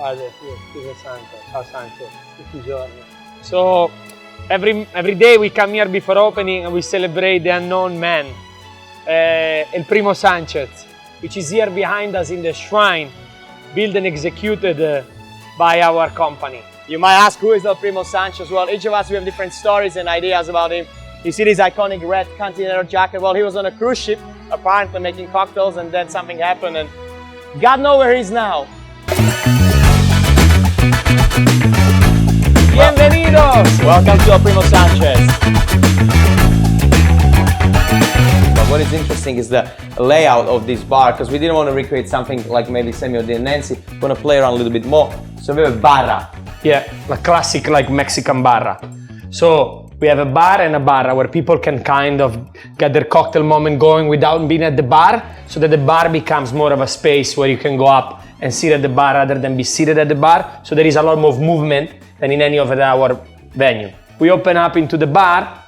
Padre, Figlio, Spirito Santo. Ciao Sancho, tutti i giorni. So every day we come here before opening and we celebrate the unknown man, El Primo Sanchez, which is here behind us in the shrine, built and executed by our company. You might ask, who is El Primo Sanchez? Well, each of us, we have different stories and ideas about him. You see this iconic red Continental jacket. Well, he was on a cruise ship, apparently making cocktails, and then something happened, and God knows where he's now. Bienvenidos! Welcome to El Primo Sanchez. But what is interesting is the layout of this bar, because we didn't want to recreate something like maybe Samuel did Nancy. We want to play around a little bit more. So we have a barra. Yeah, a classic like Mexican barra. So we have a bar and a barra where people can kind of get their cocktail moment going without being at the bar, so that the bar becomes more of a space where you can go up and sit at the bar rather than be seated at the bar. So there is a lot more movement than in any of our venue. We open up into the bar.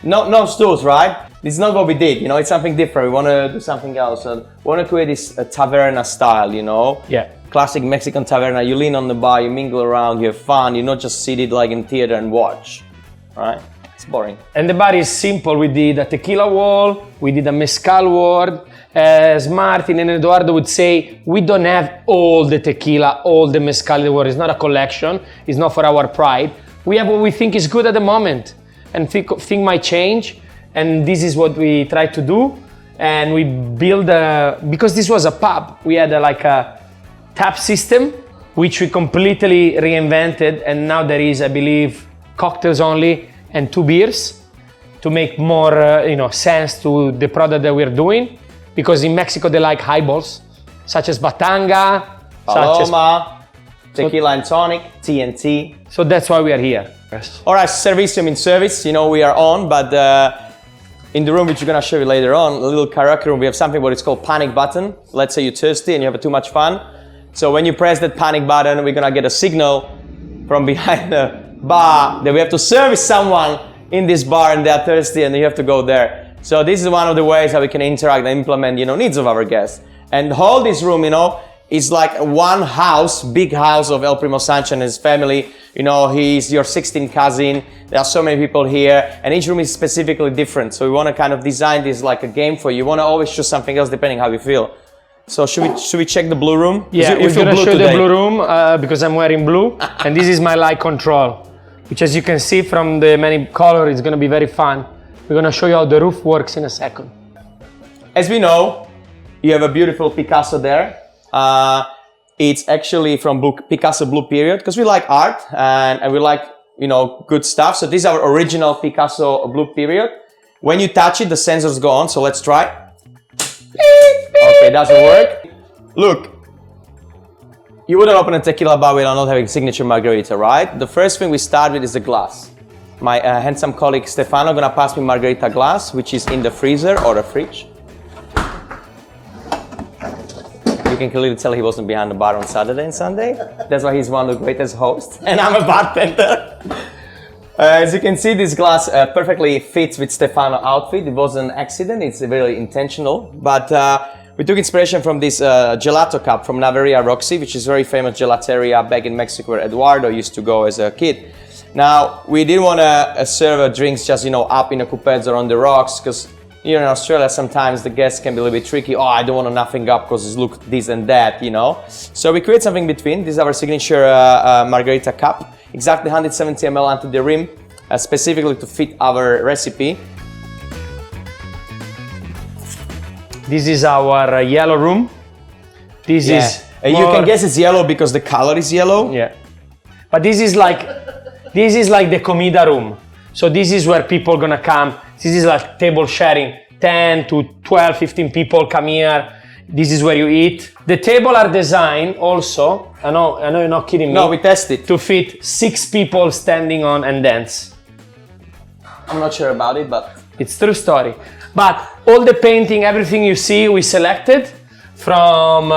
No stools, right? This is not what we did, you know, it's something different. We want to do something else. We want to create this taverna style, you know? Yeah. Classic Mexican taverna. You lean on the bar, you mingle around, you have fun. You're not just seated like in theater and watch, right? It's boring. And the bar is simple. We did a tequila wall, we did a mezcal wall. As Martin and Eduardo would say, we don't have all the tequila, all the mezcal in the world. It's not a collection. It's not for our pride. We have what we think is good at the moment, and think might change. And this is what we try to do. And we build because this was a pub, we had like a tap system, which we completely reinvented. And now there is, I believe, cocktails only and 2 beers to make more sense to the product that we're doing. Because in Mexico they like highballs, such as Batanga, Paloma, tequila and tonic, TNT. So that's why we are here. Yes. All right, Servicium in service, you know, we are on, but in the room, which we're gonna show you later on, a little karaoke room, we have something what is called panic button. Let's say you're thirsty and you have too much fun. So when you press that panic button, we're gonna get a signal from behind the bar that we have to service someone in this bar and they're thirsty and you have to go there. So this is one of the ways how we can interact and implement, needs of our guests. And the whole this room, is like one house, big house of El Primo Sanchez and his family. He's your 16th cousin. There are so many people here, and each room is specifically different. So we want to kind of design this like a game for you. You want to always choose something else depending how you feel. So should we check the blue room? Yeah, we're gonna show the blue room because I'm wearing blue, and this is my light control, which, as you can see from the many colors, is gonna be very fun. We're gonna show you how the roof works in a second. As we know, you have a beautiful Picasso there. It's actually from Picasso Blue Period, because we like art and we like, good stuff. So this is our original Picasso Blue Period. When you touch it, the sensors go on. So let's try. Okay, doesn't work. Look, you wouldn't open a tequila bar without not having signature margarita, right? The first thing we start with is the glass. My handsome colleague Stefano gonna pass me margarita glass, which is in the freezer or the fridge. You can clearly tell he wasn't behind the bar on Saturday and Sunday. That's why he's one of the greatest hosts, and I'm a bartender. As you can see, this glass perfectly fits with Stefano's outfit. It wasn't an accident, it's really intentional. But we took inspiration from this gelato cup from Naveria Roxy, which is a very famous gelateria back in Mexico where Eduardo used to go as a kid. Now, we didn't want to serve drinks just, up in a coupes or on the rocks, because here in Australia, sometimes the guests can be a little bit tricky. Oh, I don't want to nothing up because it looks this and that, So we create something between. This is our signature margarita cup, exactly 170 ml onto the rim, specifically to fit our recipe. This is our yellow room. This is you can guess it's yellow because the color is yellow. Yeah, but this is like the comida room. So this is where people gonna come. This is like table sharing. 10 to 12, 15 people come here. This is where you eat. The table are designed also, I know you're not kidding me. No, we tested. To fit 6 people standing on and dance. I'm not sure about it, but it's true story. But all the painting, everything you see, we selected from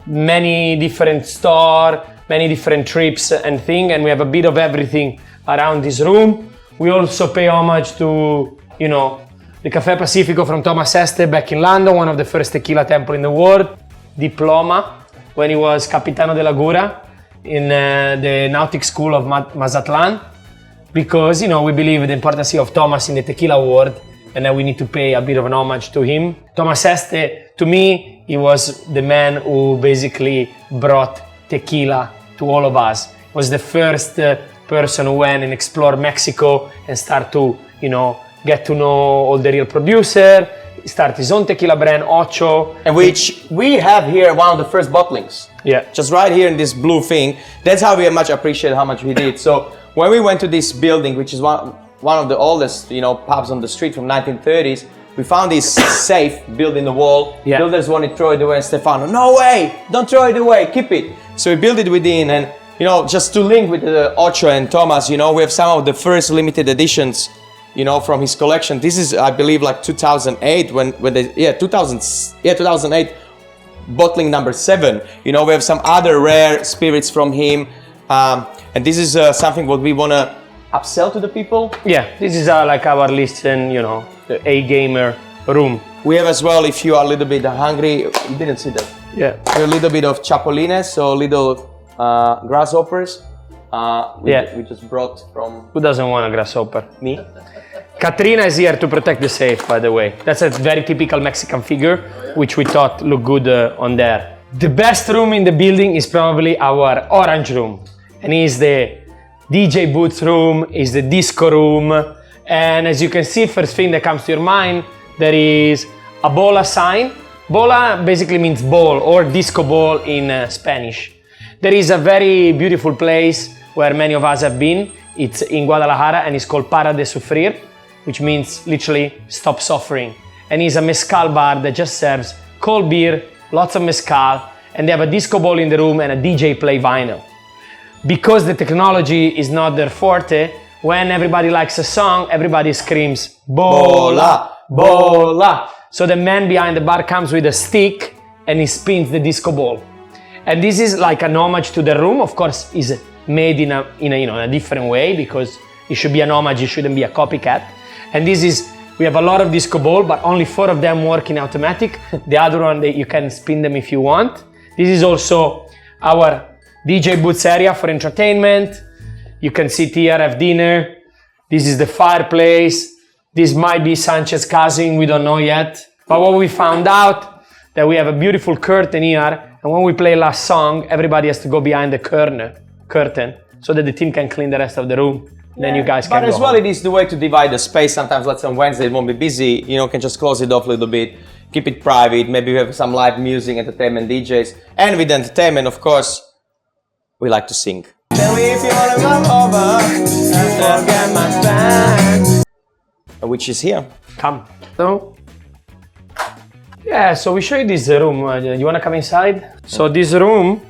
many different stores, many different trips and things, and we have a bit of everything around this room. We also pay homage to, the Café Pacifico from Thomas Este back in London, one of the first tequila temple in the world. Diploma, when he was Capitano della Gura in the Nautic School of Mazatlan, because we believe in the importance of Thomas in the tequila world, and that we need to pay a bit of an homage to him. Thomas Este, to me, he was the man who basically brought tequila to all of us. He was the first person who went and explored Mexico and start to, get to know all the real producer, start his own tequila brand, Ocho. And which we have here one of the first bottlings. Yeah. Just right here in this blue thing. That's how we much appreciate how much he did. So when we went to this building, which is one of the oldest, pubs on the street from 1930s, we found this safe built in the wall. Yeah. Builders wanted to throw it away, and Stefano, no way, don't throw it away, keep it. So we built it within, and just to link with Ocho and Thomas, we have some of the first limited editions, from his collection. This is, I believe, like 2008 when they 2008 bottling number 7. We have some other rare spirits from him, and this is something what we want to upsell to the people. Yeah, this is like our list and the A Gamer room. We have as well, if you are a little bit hungry, you didn't see that. Yeah. A little bit of chapolines, so little grasshoppers. We just brought from... Who doesn't want a grasshopper? Me. Katrina is here to protect the safe, by the way. That's a very typical Mexican figure, which we thought looked good on there. The best room in the building is probably our orange room. And it's the DJ booth room, is the disco room. And as you can see, first thing that comes to your mind, there is a bola sign. Bola basically means ball or disco ball in Spanish. There is a very beautiful place where many of us have been. It's in Guadalajara and it's called Para de Sufrir, which means literally stop suffering. And it's a mezcal bar that just serves cold beer, lots of mezcal, and they have a disco ball in the room and a DJ play vinyl. Because the technology is not their forte, when everybody likes a song, everybody screams, Bola, Bola. So the man behind the bar comes with a stick and he spins the disco ball. And this is like an homage to the room. Of course, is made in a different way, because it should be an homage, it shouldn't be a copycat. And we have a lot of disco ball, but only 4 of them work in automatic. The other one, you can spin them if you want. This is also our DJ booths area for entertainment. You can sit here, have dinner. This is the fireplace. This might be Sanchez cousin, we don't know yet. But what we found out, that we have a beautiful curtain here, and when we play last song, everybody has to go behind the curtain so that the team can clean the rest of the room. Then you guys can go as well, it is the way to divide the space. Sometimes, let's say on Wednesday it won't be busy, can just close it off a little bit, keep it private, maybe we have some live music, entertainment, DJs. And with entertainment, of course, we like to sing. Tell me if you wanna come over and forget my band. Which is here. Come. So, so we show you this room. You wanna come inside? So this room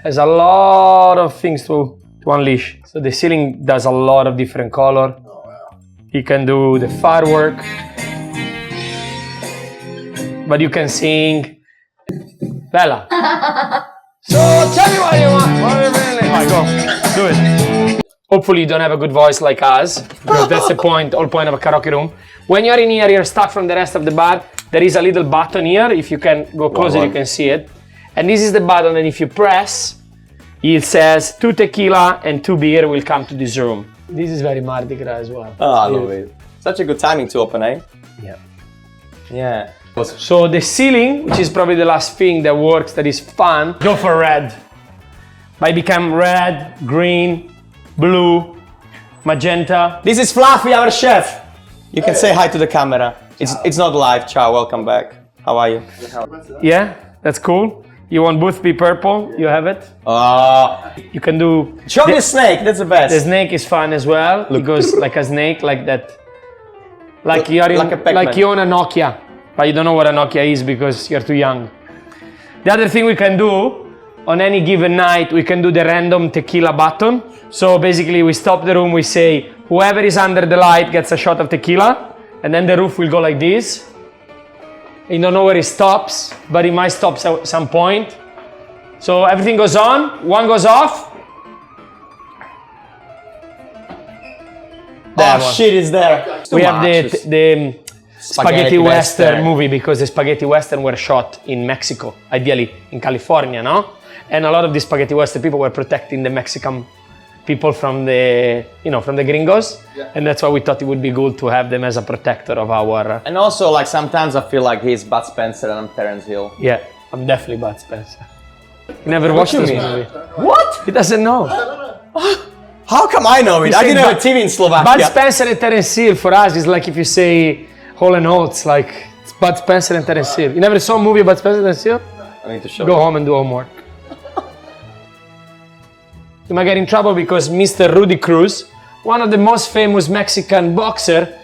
has a lot of things to unleash. So the ceiling does a lot of different color. You can do the firework, but you can sing. Bella. So tell me what you want. What are you feeling? Alright, go. Do it. Hopefully you don't have a good voice like us, because that's the whole point of a karaoke room. When you're in here, you're stuck from the rest of the bar. There is a little button here. If you can go closer, you can see it. And this is the button, and if you press, it says 2 tequila and 2 beer will come to this room. This is very Mardi Gras as well. Oh, I love it. Such a good timing to open, eh? Yeah. Yeah. So the ceiling, which is probably the last thing that works, that is fun, go for red. Might become red, green, blue, magenta. This is Fluffy, our chef. You can say hi to the camera. It's not live. Ciao, welcome back. How are you? Yeah, that's cool. You want both be purple, you have it. You can do... Show me the snake, that's the best. The snake is fun as well. It goes like a snake, like that. Like you own a Nokia, but you don't know what a Nokia is because you're too young. The other thing we can do, on any given night, we can do the random tequila button. So basically we stop the room, we say, whoever is under the light gets a shot of tequila, and then the roof will go like this. You don't know where it stops, but it might stop at some point. So everything goes on, one goes off. Oh shit, it's there. We have the spaghetti western movie, because the spaghetti western were shot in Mexico, ideally in California, no? And a lot of the spaghetti western people were protecting the Mexican people from the, from the gringos. Yeah. And that's why we thought it would be good to have them as a protector of our... And also, like, sometimes I feel like he's Bud Spencer and I'm Terence Hill. Yeah, I'm definitely Bud Spencer. He never watched you this mean? movie. What? He doesn't know. How come I know it? I say didn't have a Bud- TV in Bud Slovakia. Spencer and Terence Hill for us is like if you say Hall & Oates, like it's Bud Spencer and Terence Hill. You never saw a movie about Spencer and Terence Hill? I need to show Go you. home and do homework. You might get in trouble because Mr. Rudy Cruz, one of the most famous Mexican boxer,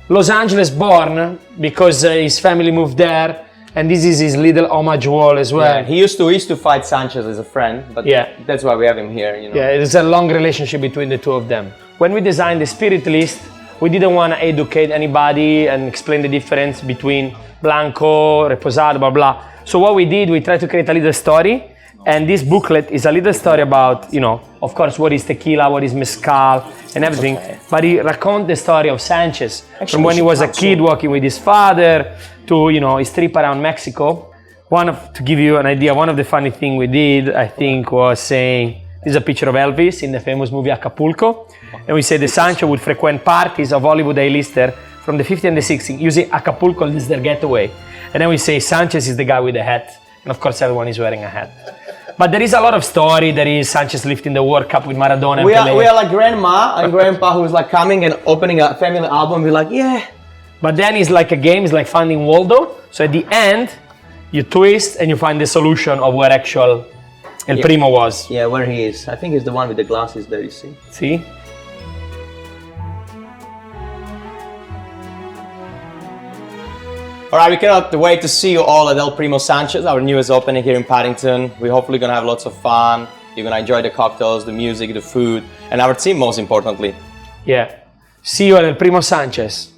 Los Angeles born because his family moved there, and this is his little homage wall as well. Yeah, he used to fight Sanchez as a friend, but Yeah. that's why we have him here, you know. Yeah, it's a long relationship between the two of them. When we designed the spirit list, we didn't want to educate anybody and explain the difference between Blanco, Reposado, blah, blah. So what we did, we tried to create a little story. And this booklet is a little story about, of course, what is tequila, what is mezcal, and everything. Okay. But he recounts the story of Sanchez Actually, from when he we was a should kid count walking with his father to, his trip around Mexico. To give you an idea, one of the funny things we did, I think, was saying, this is a picture of Elvis in the famous movie Acapulco. And we said that Sancho would frequent parties of Hollywood A-lister from the 50s and the 60s, using Acapulco as their getaway. And then we say Sanchez is the guy with the hat. And of course, everyone is wearing a hat. But there is a lot of story. There is Sanchez lifting the World Cup with Maradona and We Pelé. are like grandma and grandpa who's like coming and opening a family album. We're like, yeah. But then it's like a game. It's like finding Waldo. So at the end, you twist and you find the solution of where actual El Primo was. Yeah, where he is. I think he's the one with the glasses there, you see. See? All right, we cannot wait to see you all at El Primo Sanchez, our newest opening here in Paddington. We're hopefully gonna have lots of fun. You're gonna enjoy the cocktails, the music, the food, and our team most importantly. Yeah. See you at El Primo Sanchez.